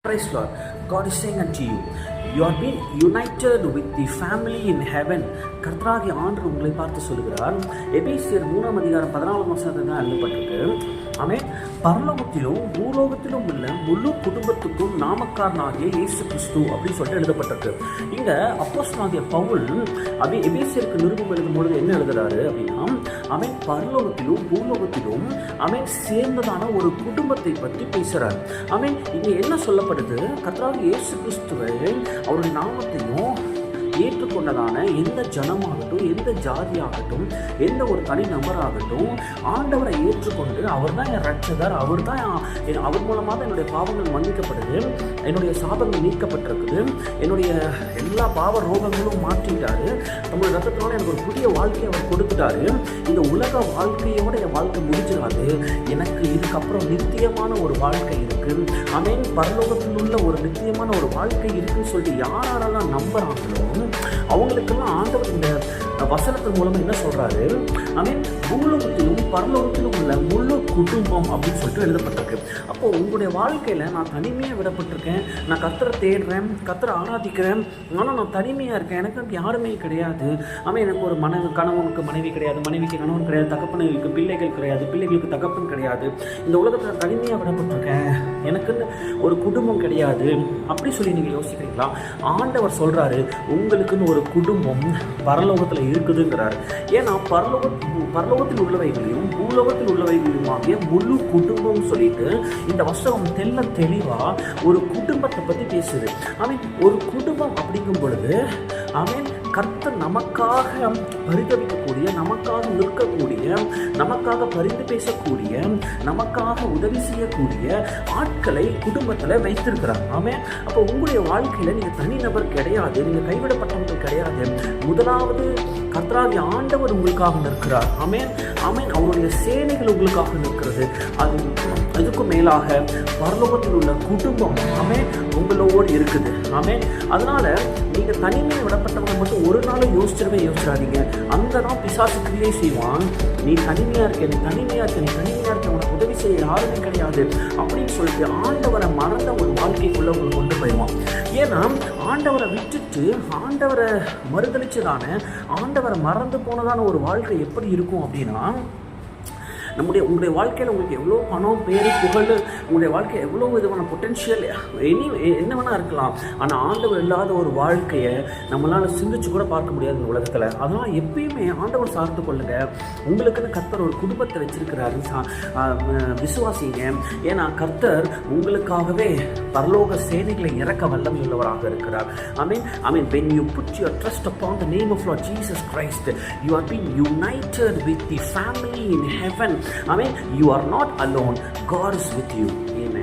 Praise Lord. God is saying unto you, you are being united with the family in heaven. கர்த்தராகிய ஆண்டவர் உங்களை பார்த்து சொல்லுகிறார். எபேசியர் 3:14 தான் எழுதப்பட்டிருக்கு. ஆமென். பரலோகத்திலும் பூலோகத்திலும் உள்ள முழு குடும்பத்துக்கும் நாமக்காரனாகிய இயேசு கிறிஸ்து அப்படின்னு சொல்லிட்டு எழுதப்பட்டிருக்கு. இங்க அப்போஸ்தலனாகிய பவுல் எபேசியருக்கு நிருபம் எழுதும் பொழுது என்ன எழுதுறாரு அப்படின்னா, அவன் பரலோகத்திலும் பூலோகத்திலும் அவன் சேர்ந்ததான ஒரு குடும்பத்தை பற்றி பேசுறார். அவன் இங்க என்ன சொல்லப்படுது, கர்த்தராகிய இயேசு கிறிஸ்துவை அவருடைய நாமத்தையும் ஏற்றுக்கொண்டதான எந்த ஜனமாகட்டும், எந்த ஜாதியாகட்டும், எந்த ஒரு தனி நபராகட்டும், ஆண்டவரை ஏற்றுக்கொண்டு அவர் தான் என் ரட்சகர், அவர் மூலமாக என்னுடைய பாவங்கள் மன்னிக்கப்படுது, என்னுடைய சாபங்கள் நீக்கப்பட்டிருக்குது, என்னுடைய எல்லா பாவ ரோகங்களும் மாற்றிட்டாரு, நம்முடைய ரத்தத்தினால எனக்கு ஒரு புதிய வாழ்க்கையை அவர் கொடுத்துட்டாரு. இந்த உலக வாழ்க்கையோட என் வாழ்க்கை முடிஞ்சிடாது, எனக்கு இதுக்கப்புறம் நித்தியமான ஒரு வாழ்க்கை இருக்கு, அவன் பரலோகத்தில் உள்ள ஒரு நித்தியமான ஒரு வாழ்க்கை இருக்குன்னு சொல்லிட்டு யாரெல்லாம் நம்புறாங்களோ அவங்களுக்கெல்லாம் ஆண்டவர் இந்த வசனத்தின் மூலமா என்ன சொல்றாரு, அவன் பூலோகத்திலும் பரலோகத்திலும் உள்ள முழு குடும்பம் அப்படின்னு சொல்லிட்டு எழுதப்பட்டிருக்கு. அப்போ உங்களுடைய வாழ்க்கையில நான் தனிமையாக விடப்பட்டிருக்கேன், நான் கர்த்தரை தேடுறேன், கர்த்தரை ஆராதிக்கிறேன், ஆனால் நான் தனிமையாக இருக்கேன், எனக்கு யாருமே கிடையாது. அவன் எனக்கு ஒரு கணவனுக்கு மனைவி கிடையாது, மனைவிக்கு கணவன் கிடையாது, தகப்பனுக்கு பிள்ளைகள் கிடையாது, பிள்ளைகளுக்கு தகப்பன் கிடையாது, இந்த உலகத்தில் தனிமையாக விடப்பட்டிருக்கேன், எனக்குன்னு ஒரு குடும்பம் கிடையாது அப்படி சொல்லி நீங்கள் யோசிக்கிறீங்களா? ஆண்டவர் சொல்றாரு, உங்களுக்குன்னு ஒரு குடும்பம் பரலோகத்தில் இருக்குதுங்கிறார். ஏன்னா பரலோகத்தில் உள்ளவைகளையும் பூலோகத்தில் உள்ளவைகளையுமாகிய முழு குடும்பம் சொல்லிட்டு இந்த வசனம் தெளிவா ஒரு குடும்பத்தை பத்தி பேசுது. ஒரு குடும்பம் அப்படிங்கும் பொழுது கர்த்தர் நமக்காக பரிதவிக்கக்கூடிய, நமக்காக நிற்கக்கூடிய, நமக்காக பரிந்து பேசக்கூடிய, நமக்காக உதவி செய்யக்கூடிய ஆட்களை குடும்பத்தில் வைத்திருக்கிறார். அப்போ உங்களுடைய வாழ்க்கையில நீங்க தனிநபர் கிடையாது, நீங்க கைவிடப்பட்டவர்கள் கிடையாது. முதலாவது கர்த்தராகிய ஆண்டவர் உங்களுக்காக நிற்கிறார். அவருடைய சேனைகள் உங்களுக்காக நிற்கிறது. அதுக்கும் மேலாக பரலோகத்தில் உள்ள குடும்பம் உங்களோடு இருக்குது. அதனால நீங்க தனிமையை விடப்பட்டவங்க மட்டும் ஒரு நாளும் யோசிச்சிடாதீங்க. அங்கதான் பிசாசு கிரியை செய்வான். நீ தனிமையா இருக்க, நீ தனிமையா இருக்க, உனக்கு உதவி செய்ய யாருமே கிடையாது அப்படின்னு சொல்லிட்டு ஆண்டவரை மறந்த ஒரு வாழ்க்கைக்குள்ள உங்களை கொண்டு போயிடுவான். ஏன்னா ஆண்டவரை விட்டுட்டு ஆண்டவரை மறுதளிச்சுதான, ஆண்டவரை மறந்து போனதான ஒரு வாழ்க்கை எப்படி இருக்கும் அப்படின்னா, உங்களுடைய வாழ்க்கையில் உங்களுக்கு எவ்வளோ பணம், பேர், புகழ், உங்களுடைய வாழ்க்கை எவ்வளோ விதமான பொட்டென்ஷியல் என்ன வேணா இருக்கலாம். ஆனால் ஆண்டவர் இல்லாத ஒரு வாழ்க்கையை நம்மளால் சிந்திச்சு கூட பார்க்க முடியாது இந்த உலகத்தில். அதனால் எப்பயுமே ஆண்டவர் சார்ந்து கொள்ளுங்க. உங்களுக்குன்னு கர்த்தர் ஒரு குடும்பத்தை வச்சிருக்கிறாரு, விசுவாசிங்க. ஏன்னா கர்த்தர் உங்களுக்காகவே பரலோக சேனைகளை இறக்க வல்லமை உள்ளவராக இருக்கிறார். When you put your trust upon the name of Lord Jesus Christ, you are being united with the family in heaven. You are not alone. God is with you. Amen.